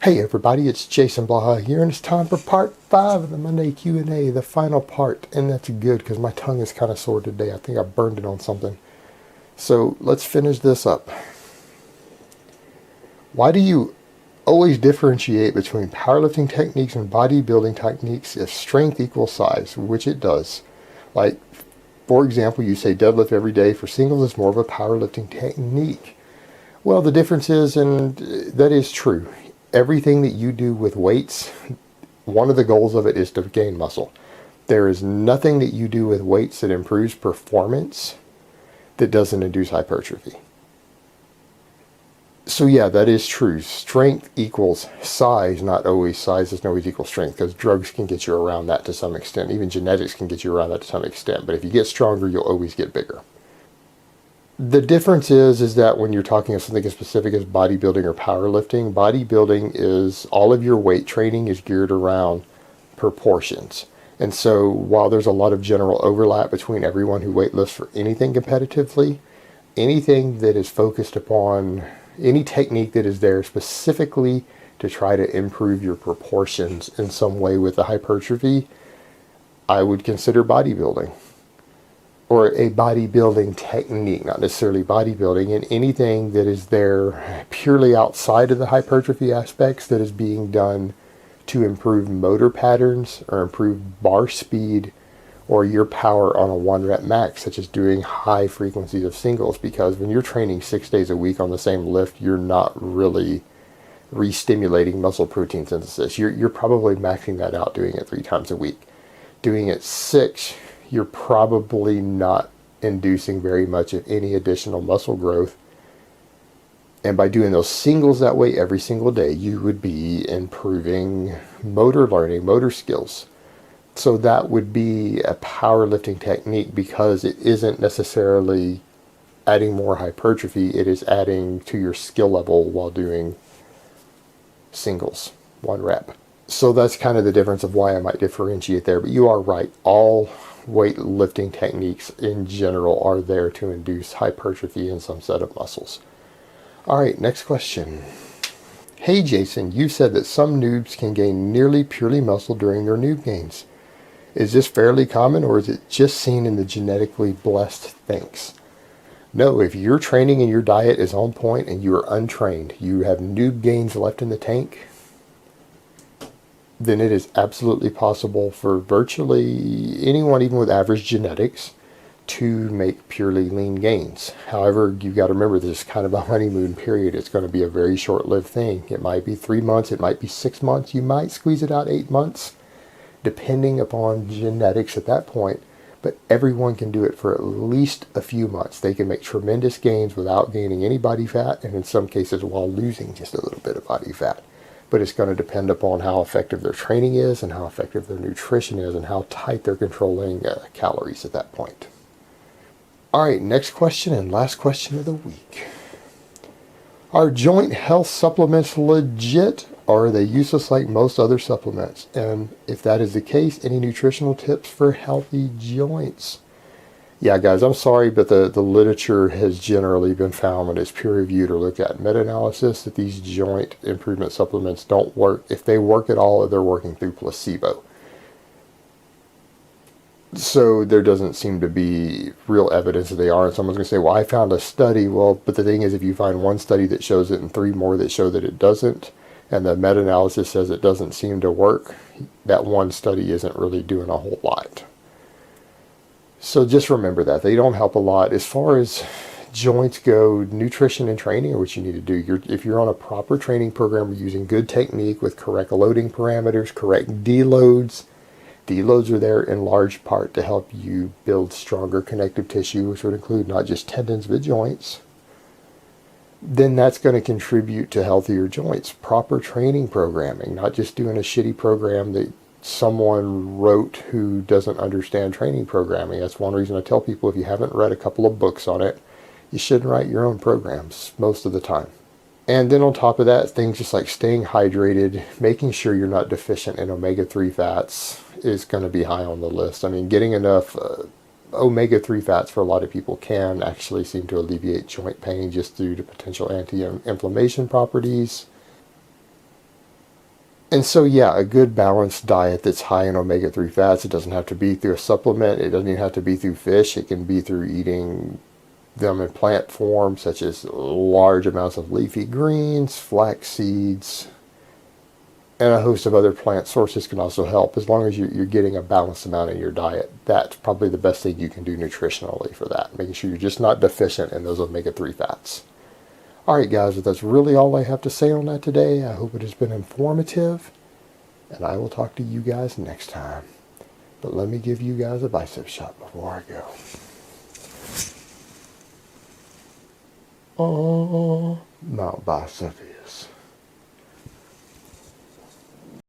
Hey everybody, it's Jason Blaha here, and it's time for part 5 of the Monday Q&A, the final part, and that's good because my tongue is kind of sore today. I think I burned it on something. So let's finish this up. Why do you always differentiate between powerlifting techniques and bodybuilding techniques if strength equals size, which it does? Like, for example, you say deadlift every day for singles is more of a powerlifting technique. Well, the difference is, and that is true, everything that you do with weights, one of the goals of it is to gain muscle. There is nothing that you do with weights that improves performance that doesn't induce hypertrophy. So yeah, that is true. Strength equals size, not always size doesn't always equal strength, because drugs can get you around that to some extent. Even genetics can get you around that to some extent. But if you get stronger, you'll always get bigger. The difference is that when you're talking of something as specific as bodybuilding or powerlifting is all of your weight training is geared around proportions. And so while there's a lot of general overlap between everyone who weightlifts for anything competitively, anything that is focused upon, any technique that is there specifically to try to improve your proportions in some way with the hypertrophy, I would consider bodybuilding. Or a bodybuilding technique, not necessarily bodybuilding, and anything that is there purely outside of the hypertrophy aspects that is being done to improve motor patterns or improve bar speed or your power on a 1 rep max, such as doing high frequencies of singles, because when you're training 6 days a week on the same lift, you're not really re-stimulating muscle protein synthesis. You're probably maxing that out doing it 3 times a week. Doing it 6, you're probably not inducing very much of any additional muscle growth. And by doing those singles that way every single day, you would be improving motor learning, motor skills. So that would be a powerlifting technique because it isn't necessarily adding more hypertrophy. It is adding to your skill level while doing singles, 1 rep. So that's kind of the difference of why I might differentiate there. But you are right. All weightlifting techniques in general are there to induce hypertrophy in some set of muscles. All right, next question. Hey Jason, you said that some noobs can gain nearly purely muscle during their noob gains. Is this fairly common, or is it just seen in the genetically blessed? Thanks. No, if your training and your diet is on point and you are untrained, you have noob gains left in the tank, then it is absolutely possible for virtually anyone, even with average genetics, to make purely lean gains. However, you've got to remember this is kind of a honeymoon period. It's going to be a very short-lived thing. It might be 3 months, it might be 6 months, you might squeeze it out 8 months, depending upon genetics at that point. But everyone can do it for at least a few months. They can make tremendous gains without gaining any body fat, and in some cases while losing just a little bit of body fat. But it's going to depend upon how effective their training is and how effective their nutrition is and how tight they're controlling calories at that point. All right, next question and last question of the week. Are joint health supplements legit, or are they useless like most other supplements? And if that is the case, any nutritional tips for healthy joints? Yeah, guys, I'm sorry, but the literature has generally been found when it's peer-reviewed or looked at meta-analysis that these joint improvement supplements don't work. If they work at all, they're working through placebo. So there doesn't seem to be real evidence that they are. And someone's going to say, well, I found a study. Well, but the thing is, if you find one study that shows it and 3 more that show that it doesn't, and the meta-analysis says it doesn't seem to work, that one study isn't really doing a whole lot. So just remember that. They don't help a lot. As far as joints go, nutrition and training are what you need to do. If you're on a proper training program, you're using good technique with correct loading parameters, correct deloads. Deloads are there in large part to help you build stronger connective tissue, which would include not just tendons but joints. Then that's going to contribute to healthier joints. Proper training programming, not just doing a shitty program that someone wrote who doesn't understand training programming. That's one reason I tell people, if you haven't read a couple of books on it, you shouldn't write your own programs most of the time. And then on top of that, things just like staying hydrated, making sure you're not deficient in omega-3 fats is going to be high on the list. I mean, getting enough omega-3 fats for a lot of people can actually seem to alleviate joint pain just due to potential anti-inflammation properties. And so, yeah, a good balanced diet that's high in omega-3 fats, it doesn't have to be through a supplement. It doesn't even have to be through fish. It can be through eating them in plant form, such as large amounts of leafy greens, flax seeds, and a host of other plant sources can also help. As long as you're getting a balanced amount in your diet, that's probably the best thing you can do nutritionally for that, making sure you're just not deficient in those omega-3 fats. All right, guys, that's really all I have to say on that today. I hope it has been informative, and I will talk to you guys next time. But let me give you guys a bicep shot before I go. Oh, Mount Bicepius.